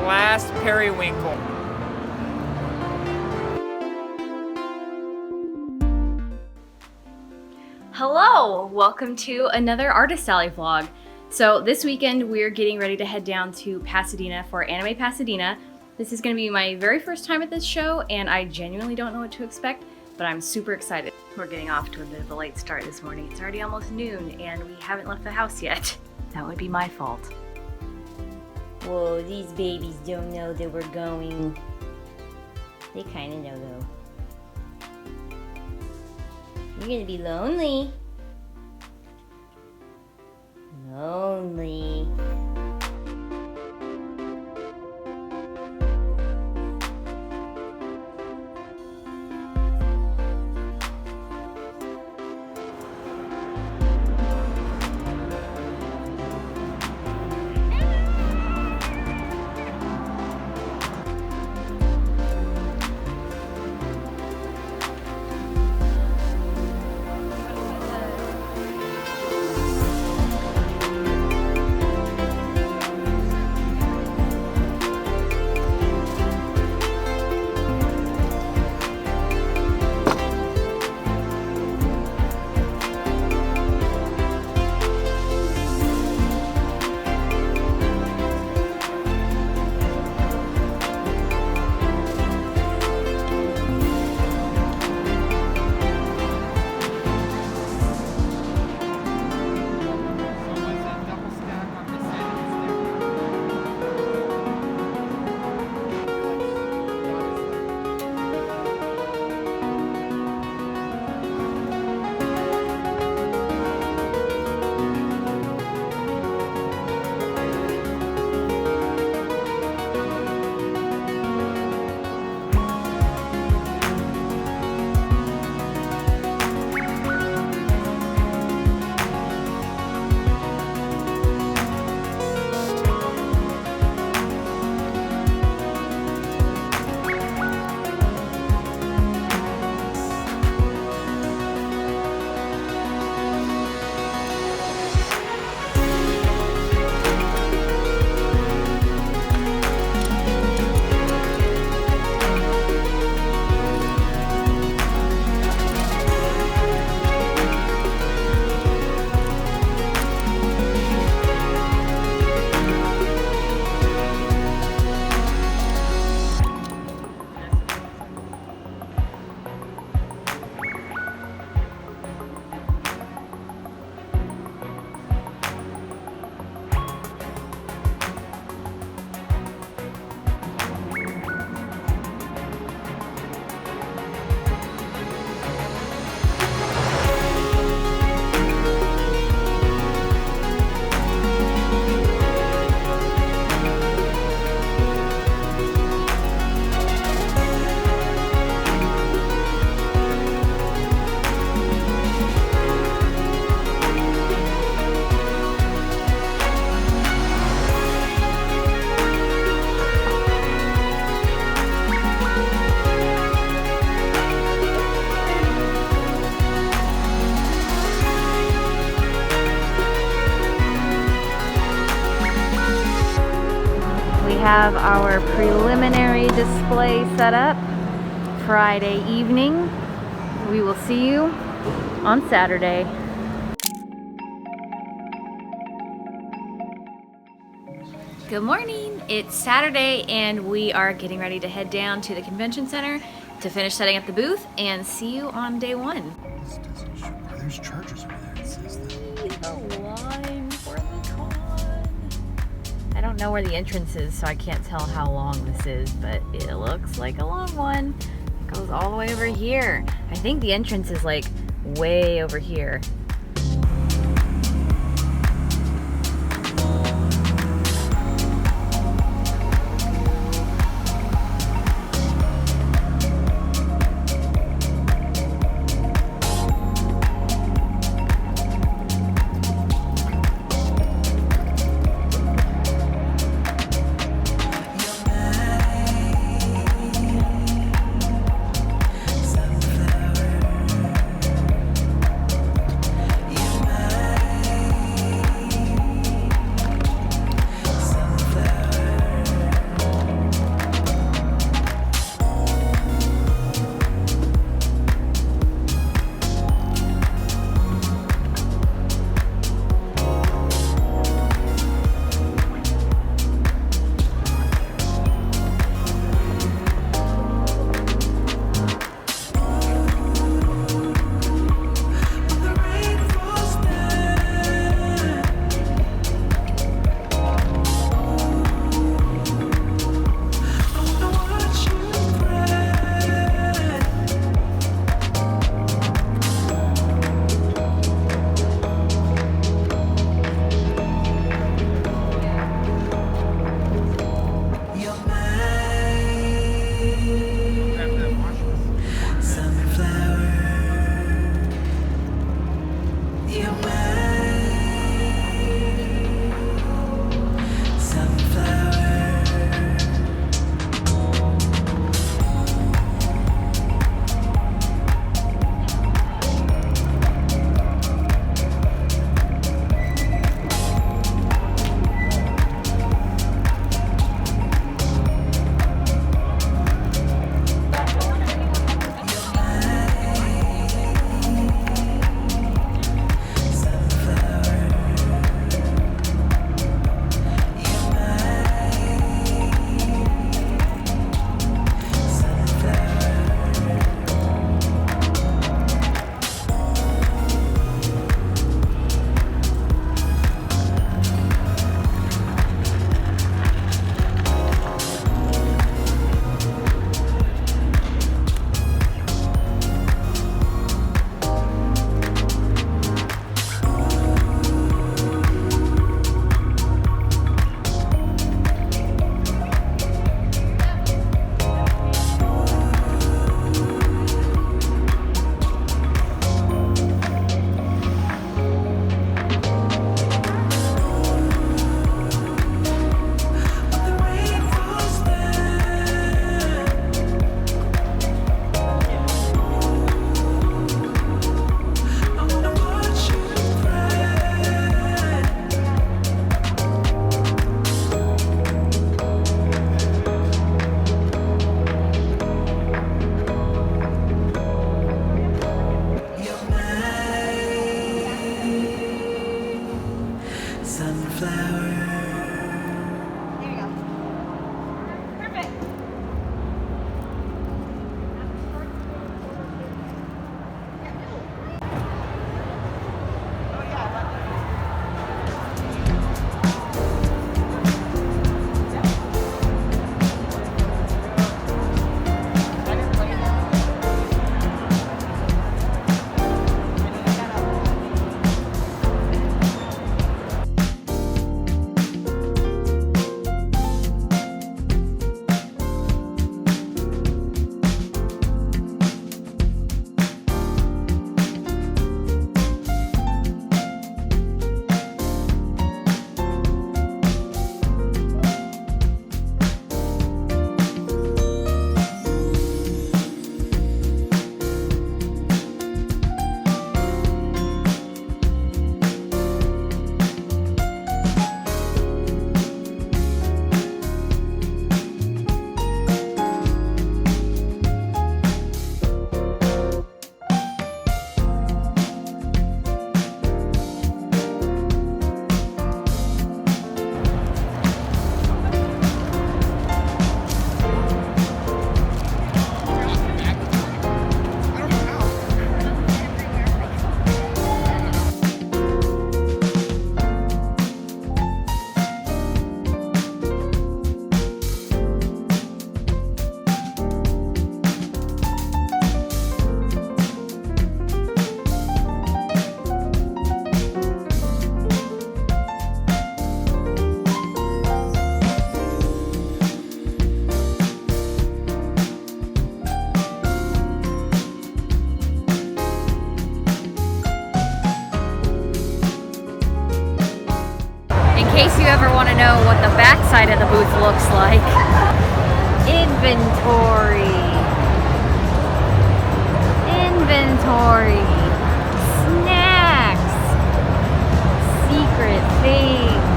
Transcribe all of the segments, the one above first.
last periwinkle. Hello! Welcome to another Artist Alley vlog. So this weekend we're getting ready to head down to Pasadena for Anime Pasadena. This is going to be my very first time at this show and I genuinely don't know what to expect, but I'm super excited. We're getting off to a bit of a late start this morning. It's already almost noon and we haven't left the house yet. That would be my fault. Whoa, these babies don't know that we're going. They kind of know though. You're gonna be lonely. Lonely. We have our preliminary display set up Friday evening. We will see you on Saturday. Good morning. It's Saturday and we are getting ready to head down to the convention center to finish setting up the booth and see you on day one. This doesn't show. There's chargers over there. It says that. The line for the con. I don't know where the entrance is, so I can't tell how long this is, but it looks like a long one. It goes all the way over here. I think the entrance is like way over here. you ever want to know what the back side of the booth looks like. Inventory. Inventory. Snacks. Secret things.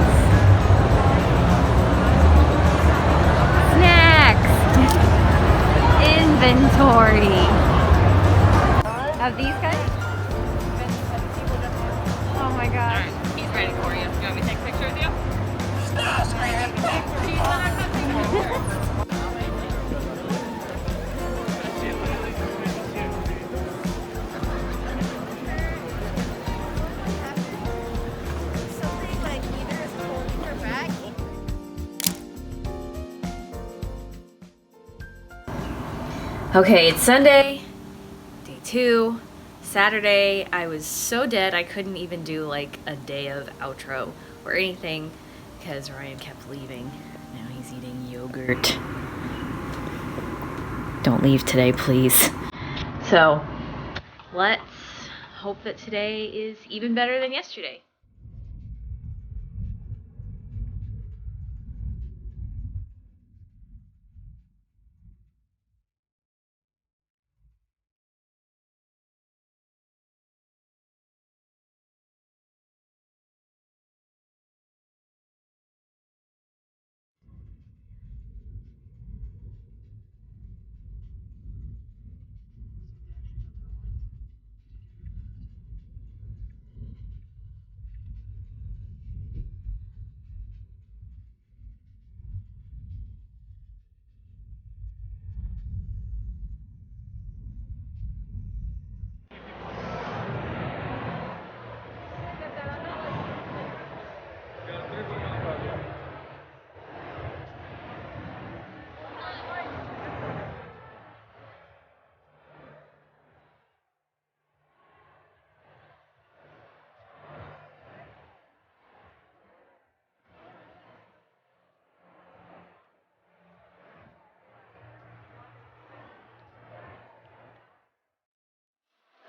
Snacks. Inventory. Of these guys? Oh my gosh. Alright, he's ready for you. You want me to take a picture with you? Okay, it's Sunday, day 2. Saturday, I was so dead I couldn't even do like a day of outro or anything because Ryan kept leaving. Now he's eating yogurt. Don't leave today, please. So, let's hope that today is even better than yesterday.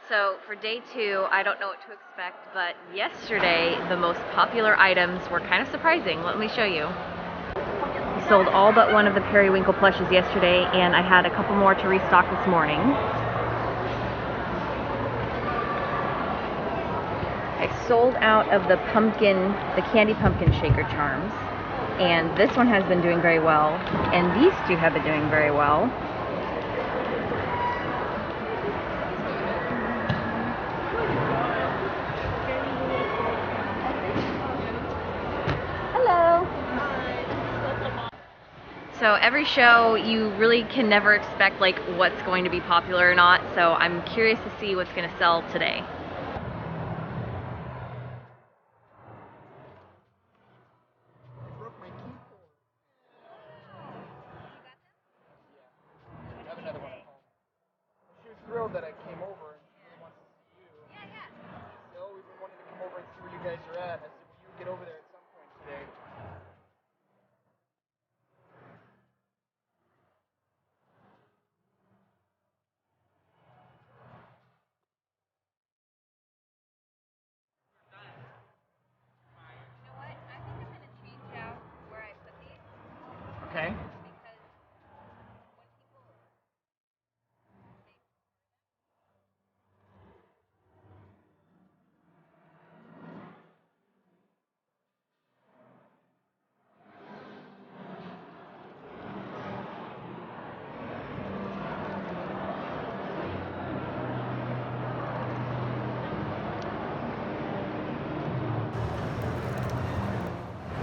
So for day 2, I don't know what to expect, but yesterday the most popular items were kind of surprising. Let me show you. We sold all but one of the periwinkle plushes yesterday, and I had a couple more to restock this morning. I sold out of the candy pumpkin shaker charms, and this one has been doing very well, and these two have been doing very well. So every show, you really can never expect like what's going to be popular or not, so I'm curious to see what's going to sell today. I have another one at home. She was thrilled that I came over and she really wants to see you. Yeah. So we've been wanting to come over and see where you guys are at. I said, will you get over there at some point today? Okay.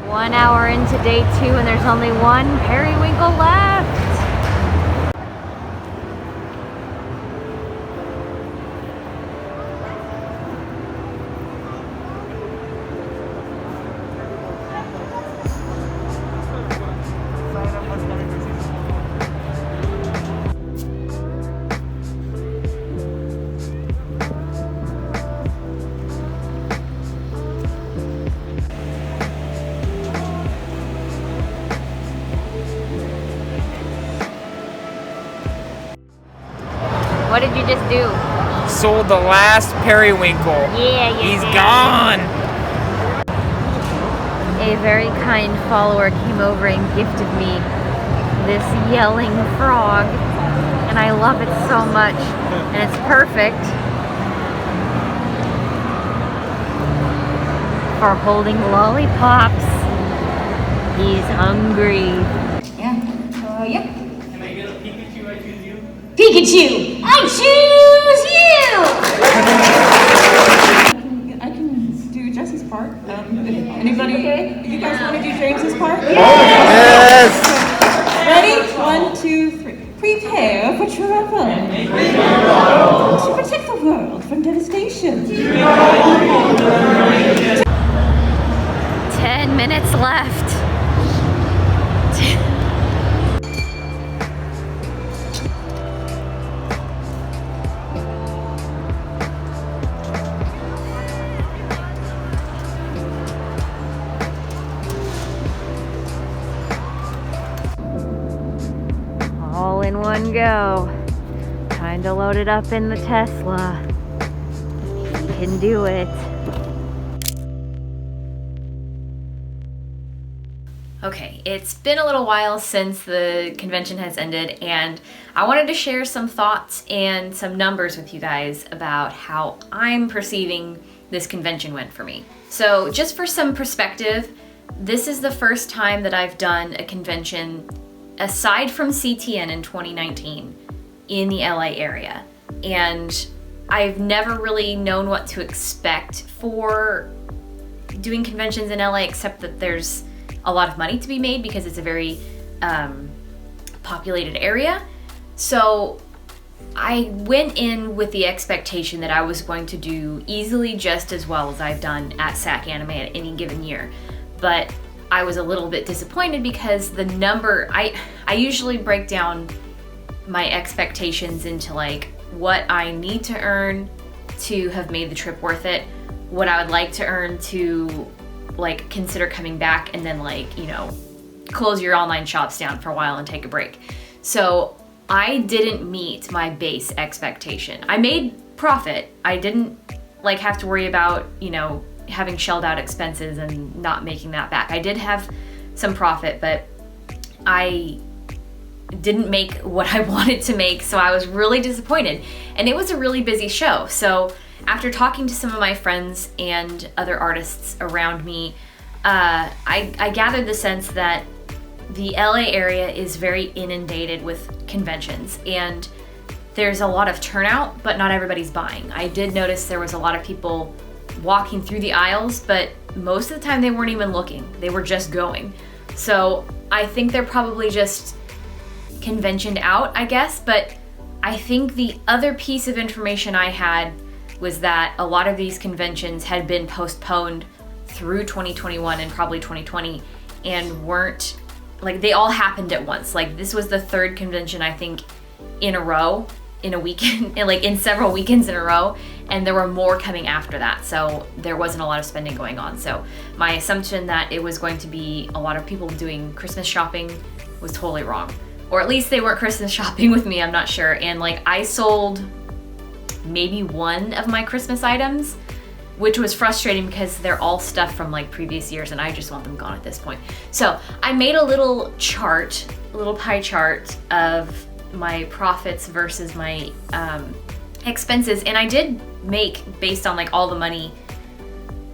One hour into day 2 and there's only one periwinkle left. What did you just do? Sold the last periwinkle. Yeah, you He's did. gone. A very kind follower came over and gifted me this yelling frog, and I love it so much, and it's perfect for holding lollipops. He's hungry. Yeah. Yep. Can I get a Pikachu? I choose you. Pikachu, I choose you! I can do Jesse's part. Anybody? You guys want to do James's part? Yes! Ready? 1, 2, 3. Prepare for travel. To protect the world from devastation. 10 minutes left. All in one go. Time to load it up in the Tesla. You can do it. Okay, it's been a little while since the convention has ended, and I wanted to share some thoughts and some numbers with you guys about how I'm perceiving this convention went for me. So just for some perspective, this is the first time that I've done a convention aside from CTN in 2019 in the LA area. And I've never really known what to expect for doing conventions in LA, except that there's a lot of money to be made because it's a very populated area. So I went in with the expectation that I was going to do easily just as well as I've done at SAC Anime at any given year. But I was a little bit disappointed because the number, I usually break down my expectations into like what I need to earn to have made the trip worth it, what I would like to earn to like consider coming back, and then like, you know, close your online shops down for a while and take a break. So I didn't meet my base expectation. I made profit. I didn't like have to worry about, you know, having shelled out expenses and not making that back. I did have some profit, but I didn't make what I wanted to make, so I was really disappointed. And it was a really busy show. So after talking to some of my friends and other artists around me, I gathered the sense that the LA area is very inundated with conventions, and there's a lot of turnout, but not everybody's buying. I did notice there was a lot of people walking through the aisles, but most of the time they weren't even looking. They were just going. So I think they're probably just conventioned out, I guess. But I think the other piece of information I had was that a lot of these conventions had been postponed through 2021 and probably 2020 and weren't, like, they all happened at once. Like, this was the third convention, I think, in a row, in a weekend, like in several weekends in a row, and there were more coming after that, so there wasn't a lot of spending going on. So my assumption that it was going to be a lot of people doing Christmas shopping was totally wrong. Or at least they weren't Christmas shopping with me, I'm not sure. And like, I sold maybe one of my Christmas items, which was frustrating because they're all stuff from like previous years and I just want them gone at this point. So I made a little chart, a little pie chart of my profits versus my expenses, and I did make, based on like all the money,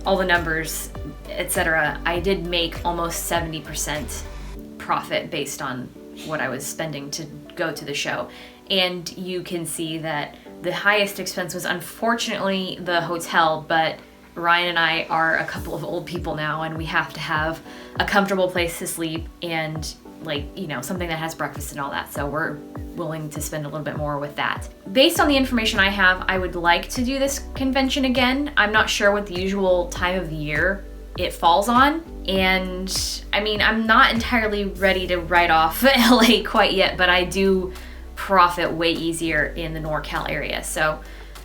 all the numbers, etc., I did make almost 70% profit based on what I was spending to go to the show. And you can see that the highest expense was unfortunately the hotel, but Ryan and I are a couple of old people now and we have to have a comfortable place to sleep and, like, you know, something that has breakfast and all that, so we're willing to spend a little bit more with that. Based on the information I have, I would like to do this convention again. I'm not sure what the usual time of the year it falls on, and I mean, I'm not entirely ready to write off LA quite yet, but I do profit way easier in the NorCal area. So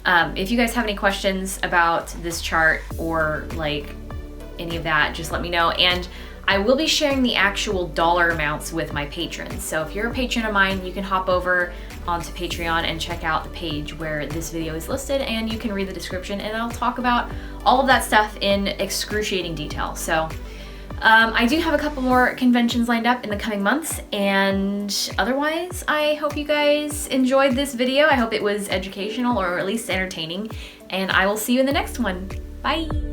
if you guys have any questions about this chart or like any of that, just let me know. And I will be sharing the actual dollar amounts with my patrons. So if you're a patron of mine, you can hop over onto Patreon and check out the page where this video is listed, and you can read the description, and I'll talk about all of that stuff in excruciating detail. So I do have a couple more conventions lined up in the coming months, and otherwise, I hope you guys enjoyed this video. I hope it was educational or at least entertaining, and I will see you in the next one. Bye!